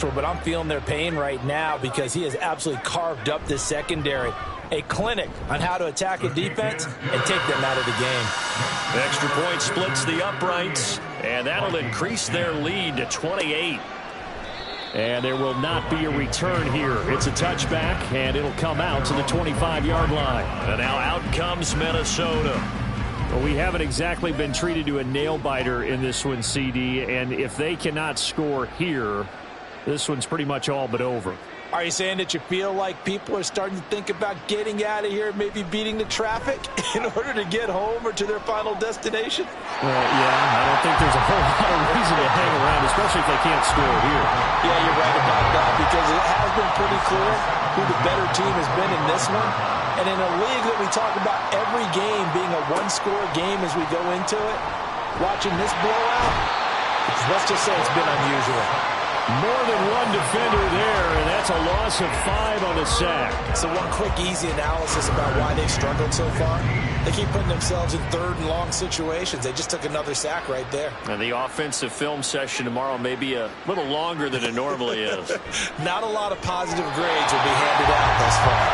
But I'm feeling their pain right now because he has absolutely carved up this secondary. A clinic on how to attack a defense and take them out of the game. The extra point splits the uprights, and that'll increase their lead to 28. And there will not be a return here. It's a touchback, and it'll come out to the 25-yard line. And now out comes Minnesota. Well, we haven't exactly been treated to a nail-biter in this one, CD, and if they cannot score here, this one's pretty much all but over. Are you saying that you feel like people are starting to think about getting out of here, maybe beating the traffic in order to get home or to their final destination? Well, yeah, I don't think there's a whole lot of reason to hang around, especially if they can't score here. Yeah, you're right about that because it has been pretty clear who the better team has been in this one. And in a league that we talk about every game being a one-score game as we go into it, watching this blowout, let's just say it's been unusual. More than one defender there, and that's a loss of 5 on the sack. So one quick, easy analysis about why they've struggled so far. They keep putting themselves in third and long situations. They just took another sack right there. And the offensive film session tomorrow may be a little longer than it normally is. Not a lot of positive grades will be handed out thus far.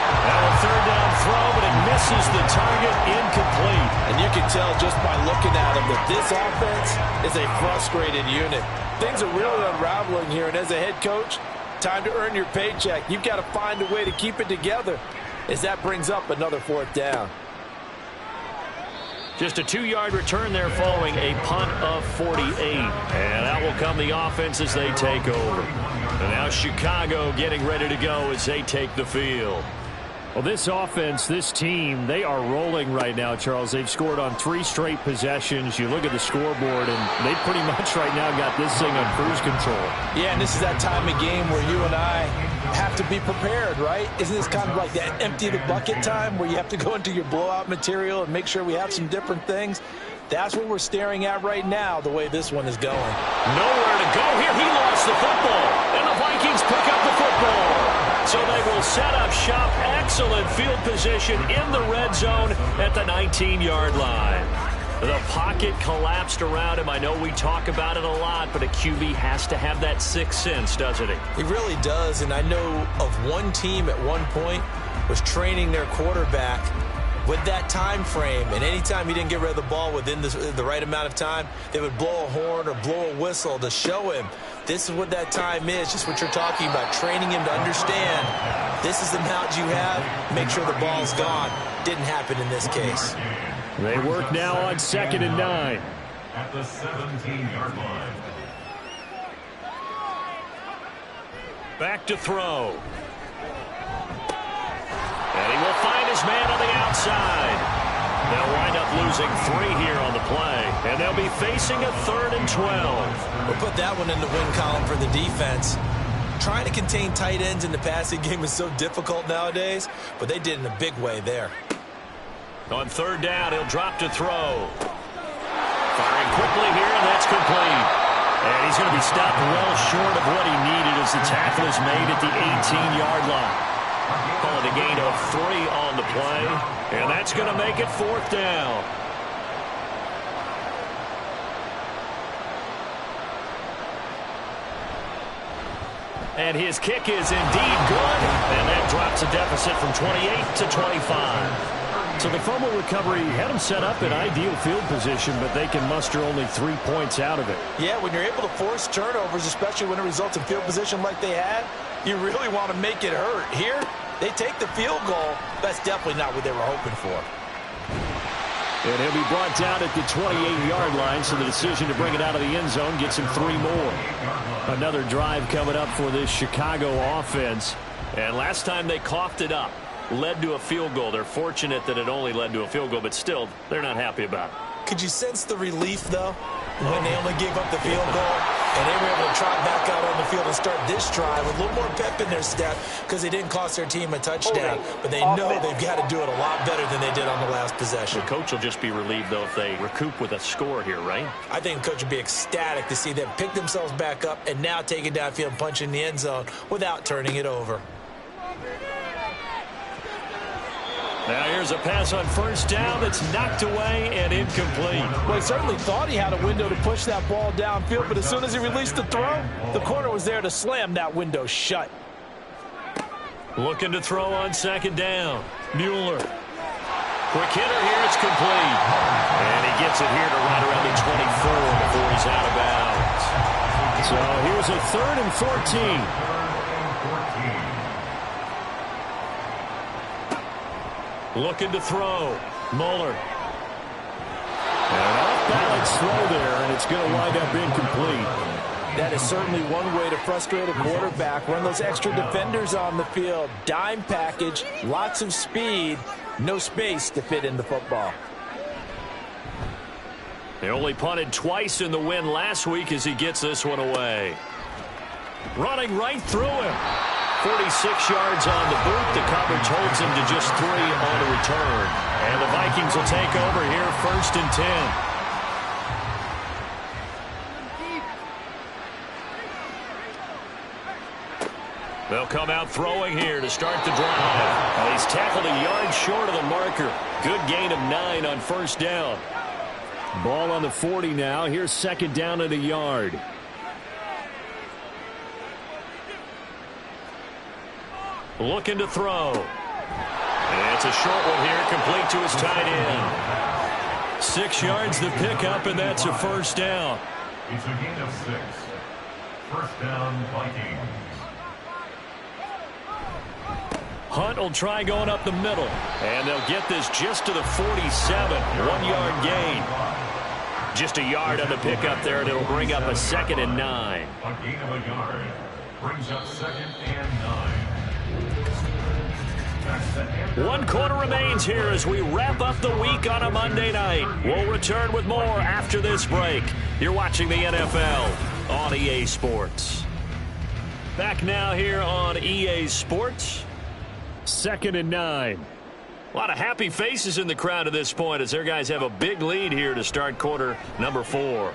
Now a third down throw, but it misses the target, incomplete. And you can tell just by looking at them that this offense is a frustrated unit. Things are really unraveling here, and as a head coach, time to earn your paycheck. You've got to find a way to keep it together as that brings up another fourth down. Just a 2-yard return there following a punt of 48. And out will come the offense as they take over. And now Chicago getting ready to go as they take the field. Well, this offense, this team, they are rolling right now, Charles. They've scored on 3 straight possessions. You look at the scoreboard, and they pretty much right now got this thing on cruise control. Yeah, and this is that time of game where you and I have to be prepared, right? Isn't this kind of like that empty the bucket time where you have to go into your blowout material and make sure we have some different things? That's what we're staring at right now, the way this one is going. Nowhere to go here. He lost the football, and the Vikings pick up the football. So they will set up shop. Excellent field position in the red zone at the 19-yard line. The pocket collapsed around him. I know we talk about it a lot, but a QB has to have that sixth sense, doesn't he? He really does, and I know of one team at one point was training their quarterback with that time frame, and anytime he didn't get rid of the ball within the right amount of time, they would blow a horn or blow a whistle to show him this is what that time is, just what you're talking about, training him to understand this is the amount you have, make sure the ball's gone. Didn't happen in this case. They work now on 2nd and 9. At the 17-yard line. Back to throw. And he will find his man on the outside. They'll wind up losing 3 here on the play. And they'll be facing a 3rd and 12. We'll put that one in the win column for the defense. Trying to contain tight ends in the passing game is so difficult nowadays, but they did in a big way there. On 3rd down, he'll drop to throw. Firing quickly here, and that's complete. And he's going to be stopped well short of what he needed as the tackle is made at the 18-yard line. Call it a gain of 3 on the play, and that's going to make it 4th down. And his kick is indeed good, and that drops a deficit from 28 to 25. So the fumble recovery had them set up in ideal field position, but they can muster only 3 points out of it. Yeah, when you're able to force turnovers, especially when it results in field position like they had, you really want to make it hurt. Here, they take the field goal. That's definitely not what they were hoping for. And he'll be brought down at the 28-yard line, so the decision to bring it out of the end zone gets him 3 more. Another drive coming up for this Chicago offense. And last time they coughed it up, led to a field goal. They're fortunate that it only led to a field goal, but still, they're not happy about it. Could you sense the relief, though, when they only gave up the field goal and they were able to trot back out on the field and start this drive with a little more pep in their step because they didn't cost their team a touchdown, but they know they've got to do it a lot better than they did on the last possession. The coach will just be relieved, though, if they recoup with a score here, right? I think the coach would be ecstatic to see them pick themselves back up and now take it downfield and punch in the end zone without turning it over. Now here's a pass on first down that's knocked away and incomplete. Well, he certainly thought he had a window to push that ball downfield, but as soon as he released the throw, the corner was there to slam that window shut. Looking to throw on second down. Mueller. Quick hitter here, it's complete. And he gets it here to right around the 24 before he's out of bounds. So here's a 3rd and 14. Looking to throw. Mueller. And off-balance throw there, and it's going to wind up incomplete. That is certainly one way to frustrate a quarterback. Run those extra defenders on the field. Dime package, lots of speed, no space to fit in the football. They only punted twice in the win last week as he gets this one away. Running right through him. 46 yards on the boot. The coverage holds him to just 3 on the return. And the Vikings will take over here 1st and 10. They'll come out throwing here to start the drive. Well, he's tackled a yard short of the marker. Good gain of 9 on first down. Ball on the 40 now. Here's second down at a yard. Looking to throw. And it's a short one here, complete to his tight end. 6 yards the pickup, and that's a first down. It's a gain of 6. First down, Vikings. Hunt will try going up the middle. And they'll get this just to the 47. 1-yard gain. Just a yard on the pickup there, and it'll bring up a 2nd and 9. A gain of a yard. Brings up 2nd and 9. 1 quarter remains here as we wrap up the week on a Monday night. We'll return with more after this break. You're watching the NFL on EA Sports. Back now here on EA Sports. 2nd and 9. A lot of happy faces in the crowd at this point as their guys have a big lead here to start quarter number 4.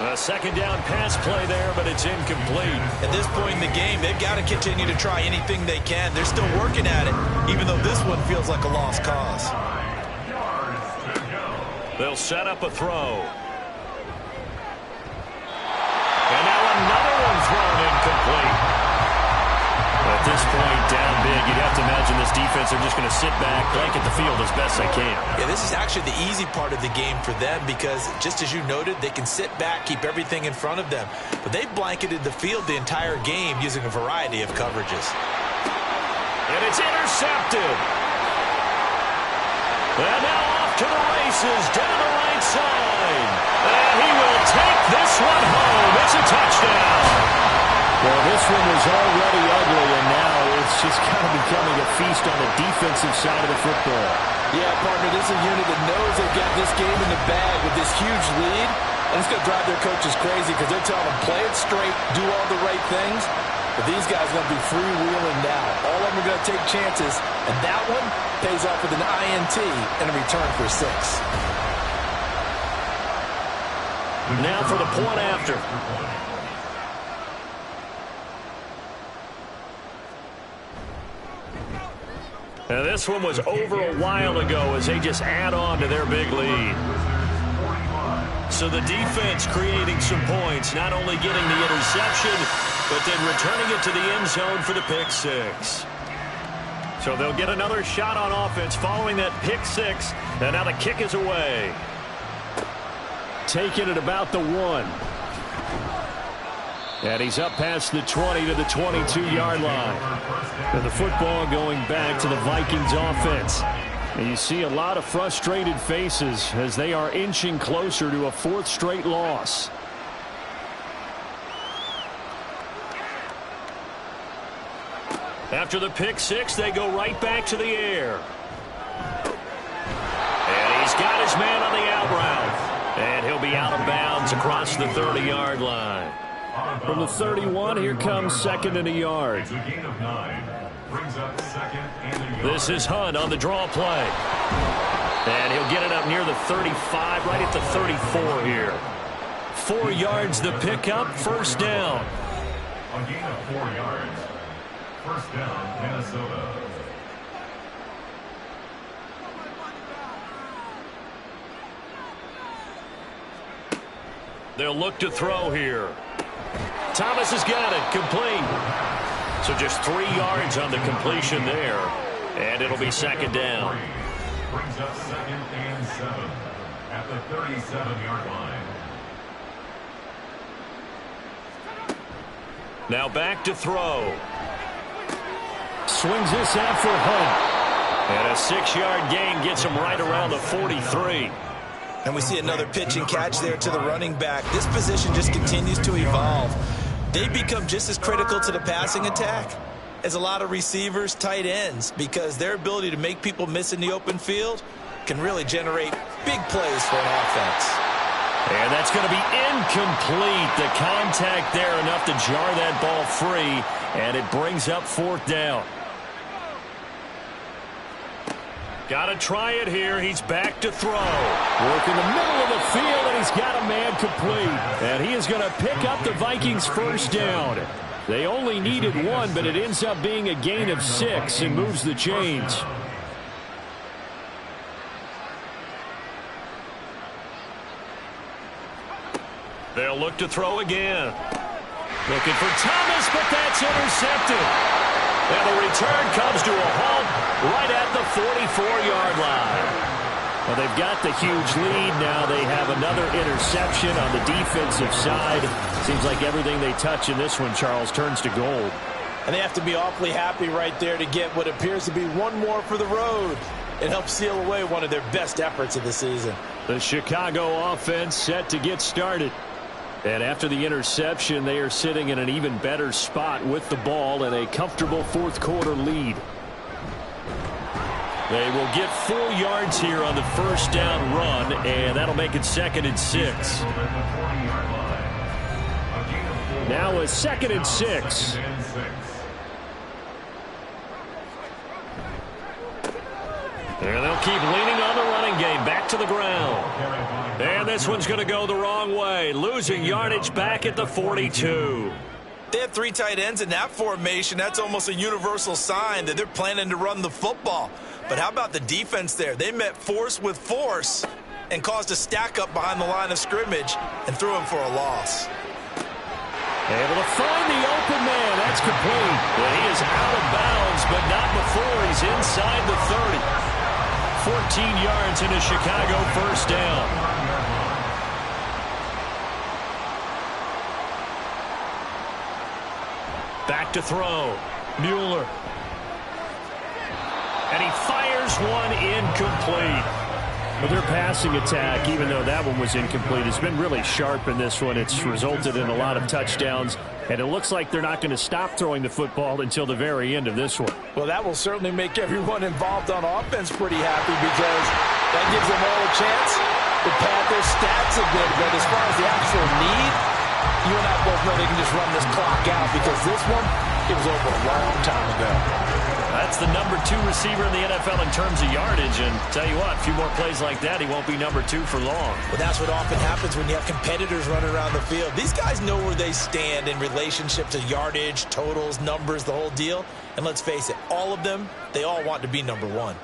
A second down pass play there, but it's incomplete. At this point in the game, they've got to continue to try anything they can. They're still working at it, even though this one feels like a lost cause. They'll set up a throw. And now another one thrown incomplete. At this point, down big, you'd have to imagine this defense are just going to sit back, blanket the field as best they can. Yeah, this is actually the easy part of the game for them because, just as you noted, they can sit back, keep everything in front of them. But they've blanketed the field the entire game using a variety of coverages. And it's intercepted. And now off to the races, down the right side. And he will take this one home. It's a touchdown. Well, this one was already ugly, and now it's just kind of becoming a feast on the defensive side of the football. Yeah, partner, this is a unit that knows they've got this game in the bag with this huge lead, and it's going to drive their coaches crazy because they're telling them, play it straight, do all the right things, but these guys are going to be freewheeling now. All of them are going to take chances, and that one pays off with an INT and a return for 6. Now for the point after. Now this one was over a while ago as they just add on to their big lead. So the defense creating some points, not only getting the interception, but then returning it to the end zone for the pick 6. So they'll get another shot on offense following that pick 6, and now the kick is away. Taking it about the 1. And he's up past the 20 to the 22-yard line. And the football going back to the Vikings offense. And you see a lot of frustrated faces as they are inching closer to a 4th straight loss. After the pick 6, they go right back to the air. And he's got his man on the out route. And he'll be out of bounds across the 30-yard line. From the 31, here comes 2nd and a yard. It's a gain of 9. Brings up 2nd and a yard. This is Hunt on the draw play. And he'll get it up near the 35, right at the 34 here. 4 yards the pickup, first down. A gain of 4 yards. First down, Minnesota. They'll look to throw here. Thomas has got it. Complete. So just 3 yards on the completion there. And it'll be second down. Brings up 2nd and 7 at the 37-yard line. Now back to throw. Swings this out for Hunt. And a 6-yard gain gets him right around the 43. And we see another pitch and catch there to the running back. This position just continues to evolve. They become just as critical to the passing attack as a lot of receivers, tight ends, because their ability to make people miss in the open field can really generate big plays for an offense. And that's going to be incomplete. The contact there enough to jar that ball free, and it brings up 4th down. Got to try it here. He's back to throw. Work in the middle of the field, and he's got a man complete. And he is going to pick up the Vikings' first down. They only needed 1, but it ends up being a gain of 6 and moves the chains. They'll look to throw again. Looking for Thomas, but that's intercepted. And the return comes to a halt right at the 44-yard line. Well, they've got the huge lead. Now they have another interception on the defensive side. Seems like everything they touch in this one, Charles, turns to gold. And they have to be awfully happy right there to get what appears to be one more for the road. It helps seal away one of their best efforts of the season. The Chicago offense set to get started. And after the interception, they are sitting in an even better spot with the ball and a comfortable 4th quarter lead. They will get 4 yards here on the first down run, and that'll make it 2nd and 6. Now a 2nd and 6. And they'll keep leaning on the running game. Back to the ground. And this one's going to go the wrong way. Losing yardage back at the 42. They have 3 tight ends in that formation. That's almost a universal sign that they're planning to run the football. But how about the defense there? They met force with force and caused a stack up behind the line of scrimmage and threw him for a loss. Able to find the open man. That's complete. And he is out of bounds, but not before he's inside the 30. 14 yards in a Chicago first down. Back to throw. Mueller. And he fires one incomplete. But their passing attack, even though that one was incomplete, has been really sharp in this one. It's resulted in a lot of touchdowns, and it looks like they're not going to stop throwing the football until the very end of this one. Well, that will certainly make everyone involved on offense pretty happy because that gives them all a chance to pad their stats a bit. But as far as the actual need, you and I both know they can just run this clock out because this one, it was over a long time ago. That's the number 2 receiver in the NFL in terms of yardage, and tell you what, a few more plays like that, he won't be number 2 for long. Well, that's what often happens when you have competitors running around the field. These guys know where they stand in relationship to yardage, totals, numbers, the whole deal. And let's face it, all of them, they all want to be number 1.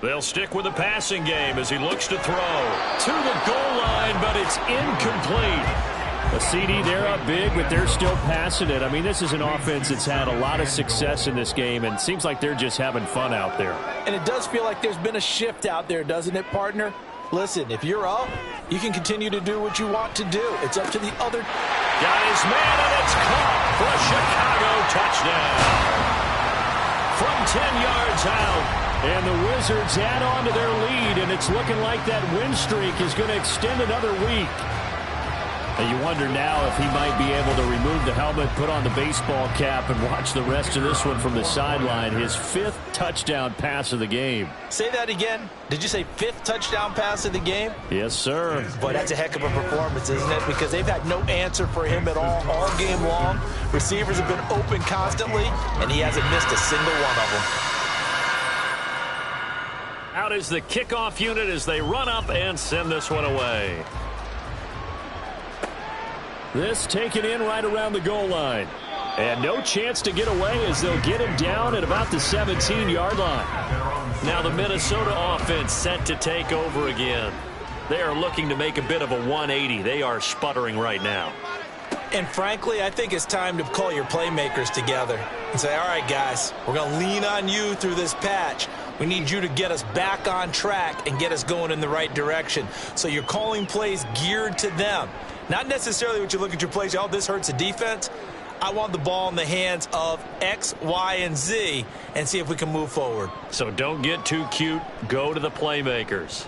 They'll stick with the passing game as he looks to throw. To the goal line, but it's incomplete. A CD, they're up big, but they're still passing it. I mean, this is an offense that's had a lot of success in this game, and it seems like they're just having fun out there. And it does feel like there's been a shift out there, doesn't it, partner? Listen, if you're up, you can continue to do what you want to do. It's up to the other. Got his man, and it's caught for a Chicago touchdown. From 10 yards out, and the Wizards add on to their lead, and it's looking like that win streak is going to extend another week. And you wonder now if he might be able to remove the helmet, put on the baseball cap, and watch the rest of this one from the sideline. His 5th touchdown pass of the game. Say that again. Did you say 5th touchdown pass of the game? Yes, sir. Boy, that's a heck of a performance, isn't it? Because they've had no answer for him at all game long. Receivers have been open constantly, and he hasn't missed a single one of them. Out is the kickoff unit as they run up and send this one away. This taken in right around the goal line. And no chance to get away as they'll get him down at about the 17-yard line. Now the Minnesota offense set to take over again. They are looking to make a bit of a 180. They are sputtering right now. And frankly, I think it's time to call your playmakers together and say, all right, guys, we're going to lean on you through this patch. We need you to get us back on track and get us going in the right direction. So you're calling plays geared to them. Not necessarily what you look at your plays, oh, this hurts the defense. I want the ball in the hands of X, Y, and Z and see if we can move forward. So don't get too cute. Go to the playmakers.